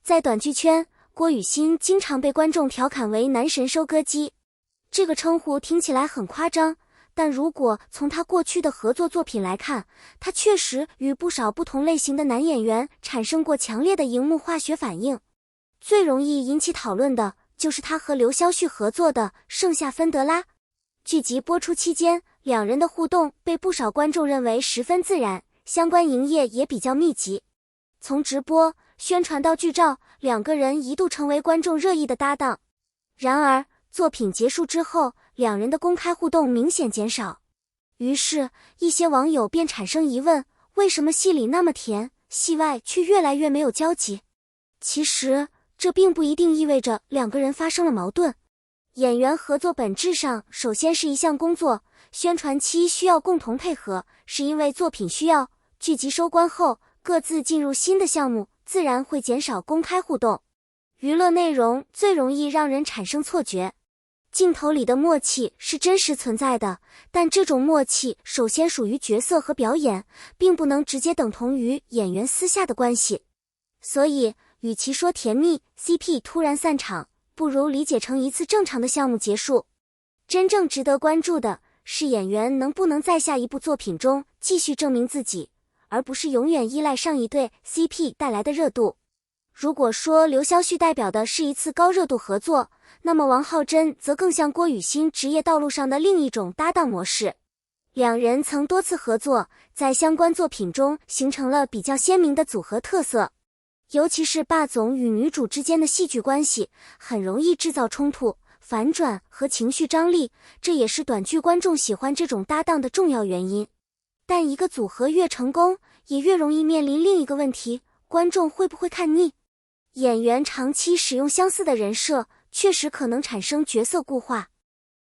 在短剧圈，郭雨欣经常被观众调侃为男神收割机。这个称呼听起来很夸张，但如果从他过去的合作作品来看，他确实与不少不同类型的男演员产生过强烈的荧幕化学反应。最容易引起讨论的就是他和刘晓旭合作的《盛夏芬德拉》。剧集播出期间，两人的互动被不少观众认为十分自然，相关营业也比较密集。从直播、宣传到剧照，两个人一度成为观众热议的搭档。然而，作品结束之后，两人的公开互动明显减少。于是，一些网友便产生疑问：为什么戏里那么甜，戏外却越来越没有交集？其实，这并不一定意味着两个人发生了矛盾。演员合作本质上首先是一项工作，宣传期需要共同配合，是因为作品需要。剧集收官后，各自进入新的项目，自然会减少公开互动。娱乐内容最容易让人产生错觉。镜头里的默契是真实存在的，但这种默契首先属于角色和表演，并不能直接等同于演员私下的关系。所以，与其说甜蜜 CP 突然散场，不如理解成一次正常的项目结束。真正值得关注的是演员能不能在下一部作品中继续证明自己，而不是永远依赖上一对 CP 带来的热度。如果说刘晓旭代表的是一次高热度合作，那么王浩真则更像郭雨欣职业道路上的另一种搭档模式。两人曾多次合作，在相关作品中形成了比较鲜明的组合特色。尤其是霸总与女主之间的戏剧关系，很容易制造冲突、反转和情绪张力，这也是短剧观众喜欢这种搭档的重要原因。但一个组合越成功，也越容易面临另一个问题：观众会不会看腻？演员长期使用相似的人设，确实可能产生角色固化。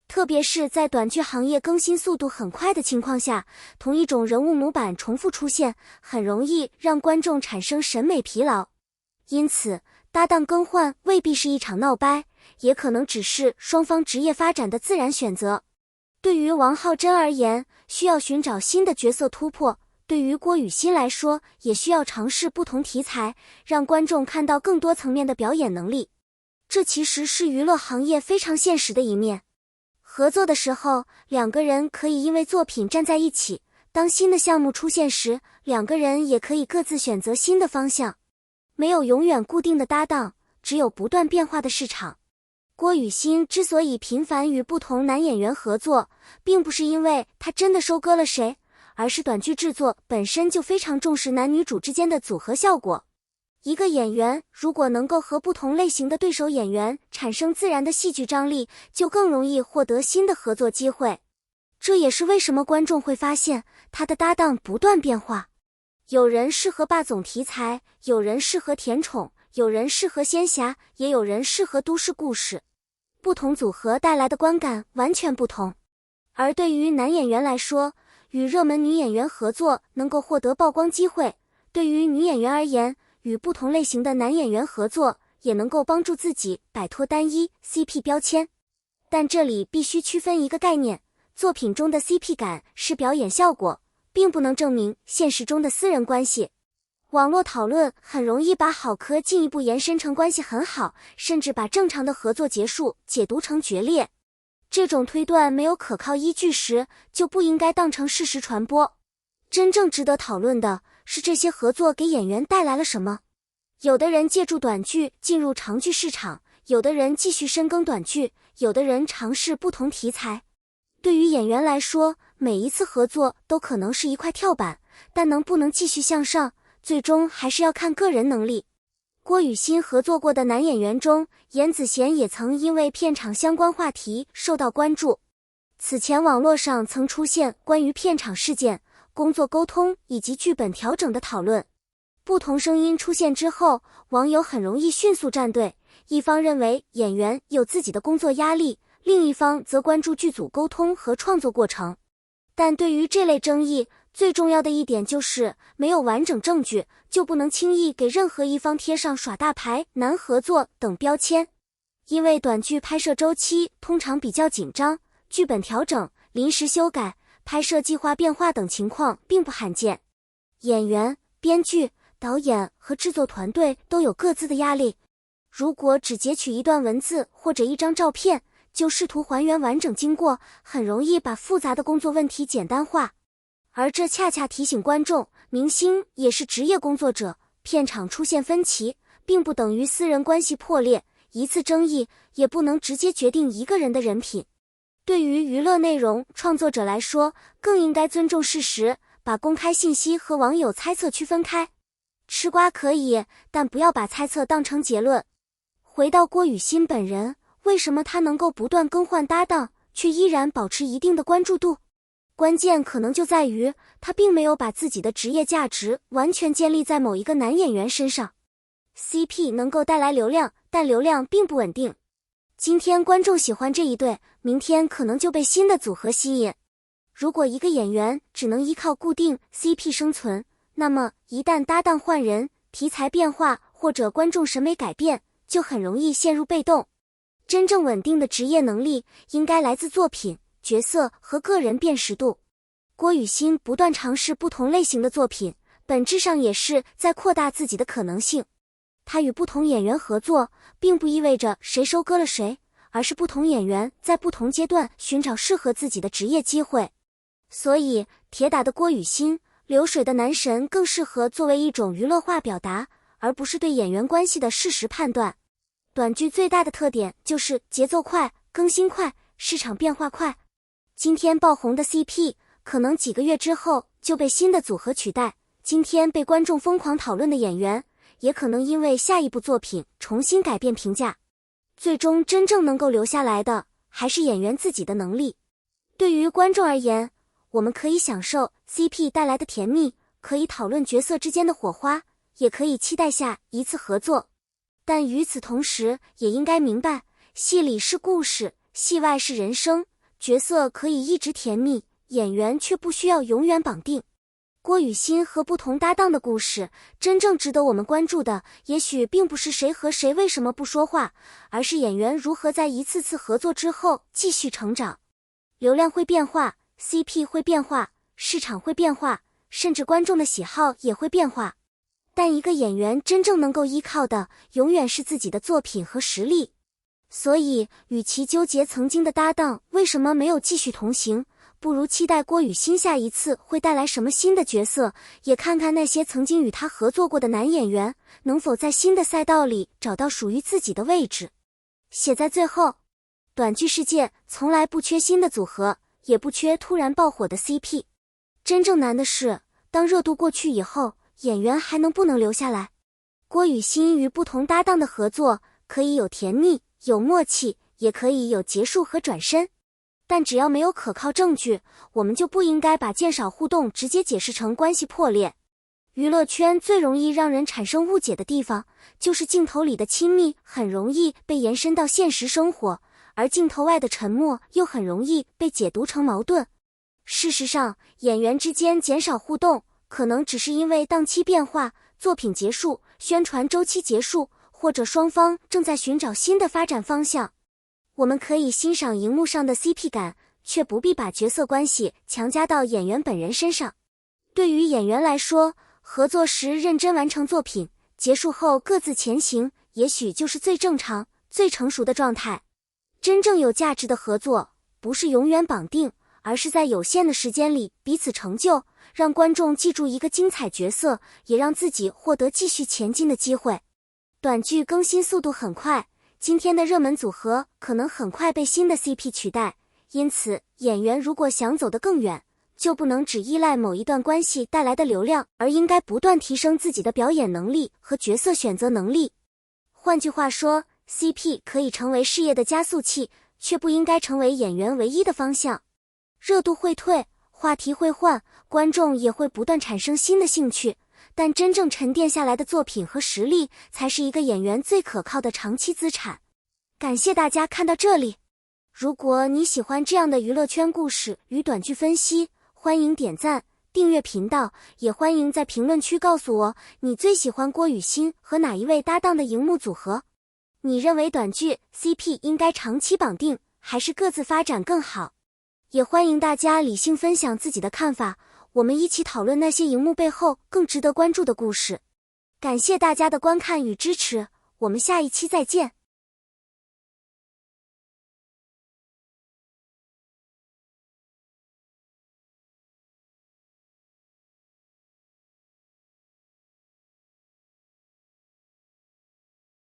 特别是在短剧行业更新速度很快的情况下，同一种人物模板重复出现，很容易让观众产生审美疲劳。因此，搭档更换未必是一场闹掰，也可能只是双方职业发展的自然选择。对于王浩真而言，需要寻找新的角色突破；对于郭雨欣来说，也需要尝试不同题材，让观众看到更多层面的表演能力。这其实是娱乐行业非常现实的一面。合作的时候，两个人可以因为作品站在一起，当新的项目出现时，两个人也可以各自选择新的方向。没有永远固定的搭档，只有不断变化的市场。郭雨欣之所以频繁与不同男演员合作，并不是因为她真的收割了谁，而是短剧制作本身就非常重视男女主之间的组合效果。一个演员如果能够和不同类型的对手演员产生自然的戏剧张力，就更容易获得新的合作机会。这也是为什么观众会发现他的搭档不断变化。有人适合霸总题材，有人适合甜宠，有人适合仙侠，也有人适合都市故事。不同组合带来的观感完全不同。而对于男演员来说，与热门女演员合作能够获得曝光机会；对于女演员而言，与不同类型的男演员合作也能够帮助自己摆脱单一 CP 标签。但这里必须区分一个概念，作品中的 CP 感是表演效果，并不能证明现实中的私人关系。网络讨论很容易把好磕进一步延伸成关系很好，甚至把正常的合作结束解读成决裂。这种推断没有可靠依据时，就不应该当成事实传播。真正值得讨论的是这些合作给演员带来了什么。有的人借助短剧进入长剧市场，有的人继续深耕短剧，有的人尝试不同题材。对于演员来说，每一次合作都可能是一块跳板，但不能继续向上，最终还是要看个人能力。郭雨欣合作过的男演员中，严子贤也曾因为片场相关话题受到关注。此前网络上曾出现关于片场事件、工作沟通以及剧本调整的讨论。不同声音出现之后，网友很容易迅速站队，一方认为演员有自己的工作压力，另一方则关注剧组沟通和创作过程。但对于这类争议，最重要的一点就是没有完整证据，就不能轻易给任何一方贴上耍大牌、难合作等标签。因为短剧拍摄周期通常比较紧张，剧本调整、临时修改、拍摄计划变化等情况并不罕见。演员、编剧、导演和制作团队都有各自的压力。如果只截取一段文字或者一张照片，就试图还原完整经过，很容易把复杂的工作问题简单化。而这恰恰提醒观众，明星也是职业工作者，片场出现分歧，并不等于私人关系破裂，一次争议也不能直接决定一个人的人品。对于娱乐内容创作者来说，更应该尊重事实，把公开信息和网友猜测区分开。吃瓜可以，但不要把猜测当成结论。回到郭雨欣本人，为什么他能够不断更换搭档，却依然保持一定的关注度？关键可能就在于，他并没有把自己的职业价值完全建立在某一个男演员身上。CP 能够带来流量，但流量并不稳定。今天观众喜欢这一对，明天可能就被新的组合吸引。如果一个演员只能依靠固定 CP 生存，那么一旦搭档换人、题材变化或者观众审美改变，就很容易陷入被动。真正稳定的职业能力应该来自作品、角色和个人辨识度。郭雨欣不断尝试不同类型的作品，本质上也是在扩大自己的可能性。他与不同演员合作，并不意味着谁收割了谁，而是不同演员在不同阶段寻找适合自己的职业机会。所以，铁打的郭雨欣、流水的男神更适合作为一种娱乐化表达，而不是对演员关系的事实判断。短剧最大的特点就是节奏快、更新快、市场变化快。今天爆红的 CP， 可能几个月之后就被新的组合取代；今天被观众疯狂讨论的演员，也可能因为下一部作品重新改变评价。最终真正能够留下来的，还是演员自己的能力。对于观众而言，我们可以享受 CP 带来的甜蜜，可以讨论角色之间的火花，也可以期待下一次合作。但与此同时，也应该明白，戏里是故事，戏外是人生，角色可以一直甜蜜，演员却不需要永远绑定。郭雨欣和不同搭档的故事，真正值得我们关注的，也许并不是谁和谁为什么不说话，而是演员如何在一次次合作之后继续成长。流量会变化， CP 会变化，市场会变化，甚至观众的喜好也会变化。但一个演员真正能够依靠的，永远是自己的作品和实力。所以，与其纠结曾经的搭档为什么没有继续同行，不如期待郭雨欣下一次会带来什么新的角色，也看看那些曾经与他合作过的男演员，能否在新的赛道里找到属于自己的位置。写在最后，短剧世界从来不缺新的组合，也不缺突然爆火的 CP。真正难的是，当热度过去以后，演员还能不能留下来？郭雨欣与不同搭档的合作，可以有甜蜜，有默契，也可以有结束和转身。但只要没有可靠证据，我们就不应该把渐少互动直接解释成关系破裂。娱乐圈最容易让人产生误解的地方，就是镜头里的亲密很容易被延伸到现实生活，而镜头外的沉默又很容易被解读成矛盾。事实上，演员之间减少互动，可能只是因为档期变化、作品结束、宣传周期结束，或者双方正在寻找新的发展方向。我们可以欣赏荧幕上的 CP 感，却不必把角色关系强加到演员本人身上。对于演员来说，合作时认真完成作品，结束后各自前行，也许就是最正常、最成熟的状态。真正有价值的合作，不是永远绑定，而是在有限的时间里彼此成就，让观众记住一个精彩角色，也让自己获得继续前进的机会。短剧更新速度很快，今天的热门组合可能很快被新的 CP 取代，因此演员如果想走得更远，就不能只依赖某一段关系带来的流量，而应该不断提升自己的表演能力和角色选择能力。换句话说， CP 可以成为事业的加速器，却不应该成为演员唯一的方向。热度会退，话题会换，观众也会不断产生新的兴趣，但真正沉淀下来的作品和实力，才是一个演员最可靠的长期资产。感谢大家看到这里。如果你喜欢这样的娱乐圈故事与短剧分析，欢迎点赞、订阅频道，也欢迎在评论区告诉我你最喜欢郭雨欣和哪一位搭档的荧幕组合。你认为短剧 CP 应该长期绑定，还是各自发展更好？也欢迎大家理性分享自己的看法，我们一起讨论那些荧幕背后更值得关注的故事。感谢大家的观看与支持，我们下一期再见。